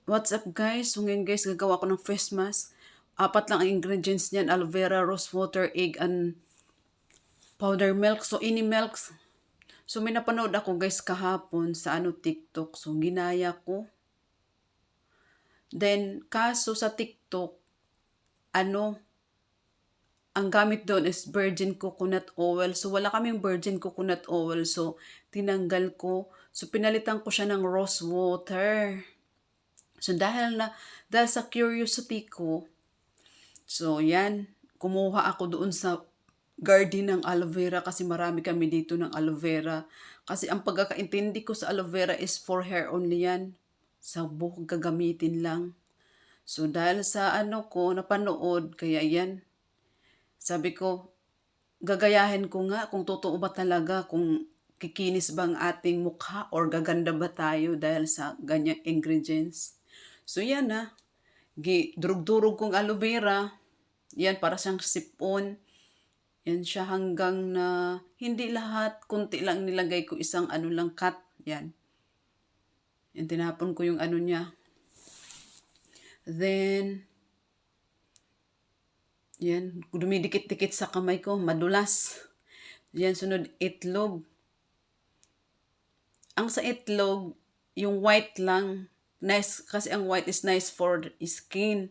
What's up guys? So ngayon guys, gagawa ko ng face mask. Apat lang ang ingredients niyan, aloe vera, rose water, egg, and powder milk. So ini milk. So may napanood ako guys kahapon sa TikTok. So ginaya ko. Then kaso sa TikTok, ano, ang gamit doon is virgin coconut oil. So wala kaming virgin coconut oil. So tinanggal ko. So pinalitan ko siya ng rose water. So dahil sa curiosity ko, so yan, kumuha ako doon sa garden ng aloe vera kasi marami kami dito ng aloe vera. Kasi ang pagkakaintindi ko sa aloe vera is for hair only yan. Sa buhok gagamitin lang. So dahil sa napanood, kaya yan. Sabi ko, gagayahin ko nga kung totoo ba talaga, kung kikinis ba ang ating mukha or gaganda ba tayo dahil sa ganyang ingredients. So yan durug-durug kong aloe vera. Yan, para siyang sipon. Yan siya hanggang na hindi lahat, kunti lang nilagay ko, isang lang cut. Yan. Yan, tinapon ko yung niya. Then, yan, dumidikit-dikit sa kamay ko, madulas. Yan, sunod, itlog. Ang sa itlog, yung white lang, nice, kasi ang white is nice for skin.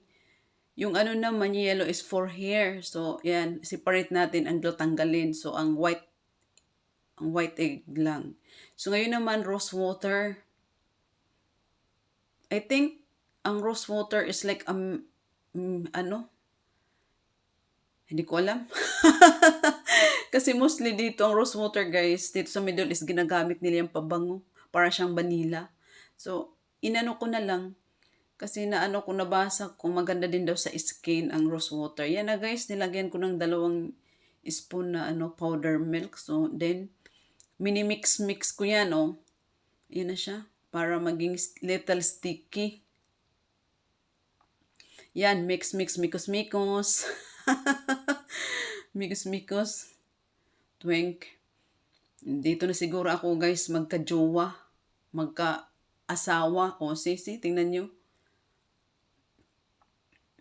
Yung naman, yellow is for hair. So, yan, separate natin ang tanggalin. So, ang white egg lang. So, ngayon naman, rose water. I think, ang rose water is like, hindi ko alam. Kasi mostly dito, ang rose water guys, dito sa Middle East, ginagamit nila yung pabango. Para siyang vanilla. So, inano ko na lang. Kasi ko nabasa kung maganda din daw sa skin ang rose water. Yan na guys, nilagyan ko ng 2 spoon na powder milk. So, then, mix ko yan, Yan na siya. Para maging little sticky. Yan, mikos. Mikos. Twink. Dito na siguro ako guys magka-jowa. Magka-asawa. O, sisi, tingnan nyo.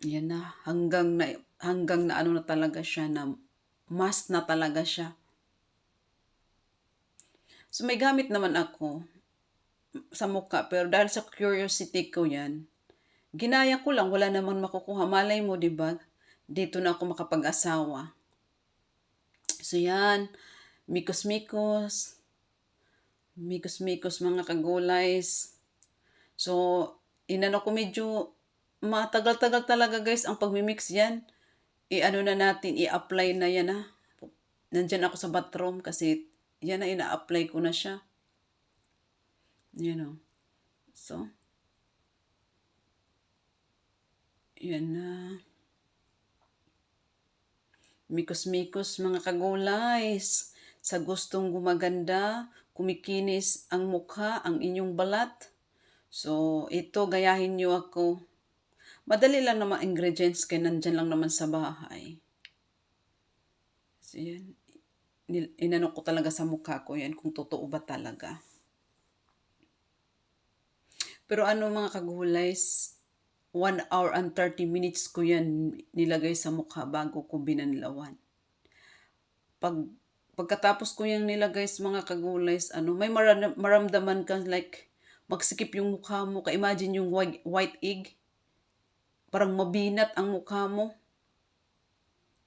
Yan na. Hanggang na na talaga siya, na must na talaga siya. So, may gamit naman ako sa mukha. Pero dahil sa curiosity ko yan, ginaya ko lang, wala naman makukuha. Malay mo, diba? Dito na ako makapag-asawa. So yan, mikos, mga kagulays. So, ko medyo matagal-tagal talaga guys ang pagmimix yan. Na natin, i-apply na yan Nandyan ako sa bathroom kasi yan na, ina-apply ko na siya. So, yan na. Mikos, mga kagulays. Sa gustong gumaganda, kumikinis ang mukha, ang inyong balat. So, ito, gayahin nyo ako. Madali lang naman ingredients kaya nandyan lang naman sa bahay. So, yan. Inano ko talaga sa mukha ko yan kung totoo ba talaga. Pero mga kagulays, 1 hour and 30 minutes ko yan nilagay sa mukha bago ko binanlawan. Pagkatapos ko yung nilagay sa mga kagulays, may maramdaman ka like magsikip yung mukha mo. Ka-imagine yung white egg. Parang mabinat ang mukha mo.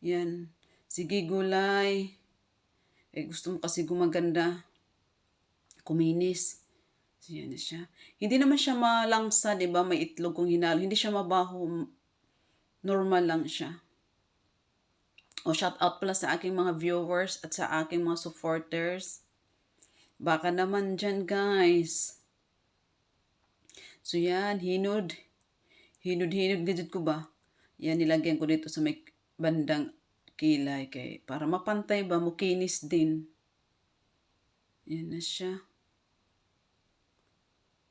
Yan. Sige gulay. Gusto mo kasi gumaganda. Kuminis. So, yan na siya. Hindi naman siya malangsa, diba? May itlog kung hinalo. Hindi siya mabaho. Normal lang siya. Shout out pala sa aking mga viewers at sa aking mga supporters. Baka naman dyan, guys. So, yan. Hinod gadget ko ba? Yan, nilagyan ko dito sa may bandang kilay para mapantay ba, mukinis din. Yan na siya.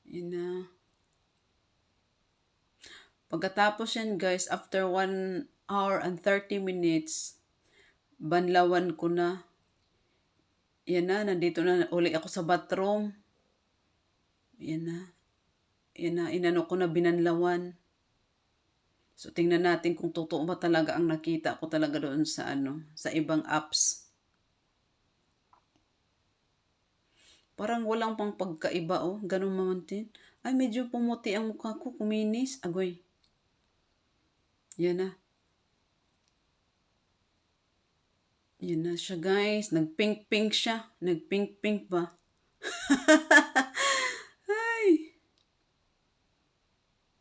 Yan na. Pagkatapos yan guys, after 1 hour and 30 minutes, banlawan ko na. Yan na, nandito na uli ako sa bathroom. Yan na. inano ko na binanlawan. So, tingnan natin kung totoo ba talaga ang nakita ko talaga doon sa sa ibang apps. Parang walang pang pagkaiba, oh. Ganun naman din. Ay, medyo pumuti ang mukha ko, kuminis. Agoy. Yan na. Yan na siya, guys. Nag-pink-pink siya. Nag-pink-pink ba? Ay.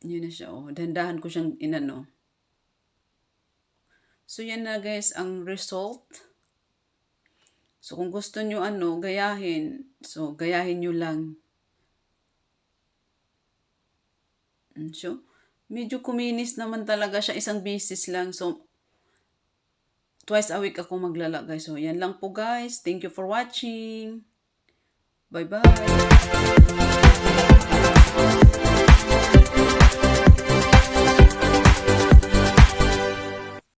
Yan na siya, oh. Dandahan ko siyang inano. So, yan na, guys, ang result. So, kung gusto nyo gayahin. So, gayahin nyo lang. So, medyo kuminis naman talaga siya. Isang beses lang. So, twice a week ako maglala, guys. So, yan lang po, guys. Thank you for watching. Bye-bye.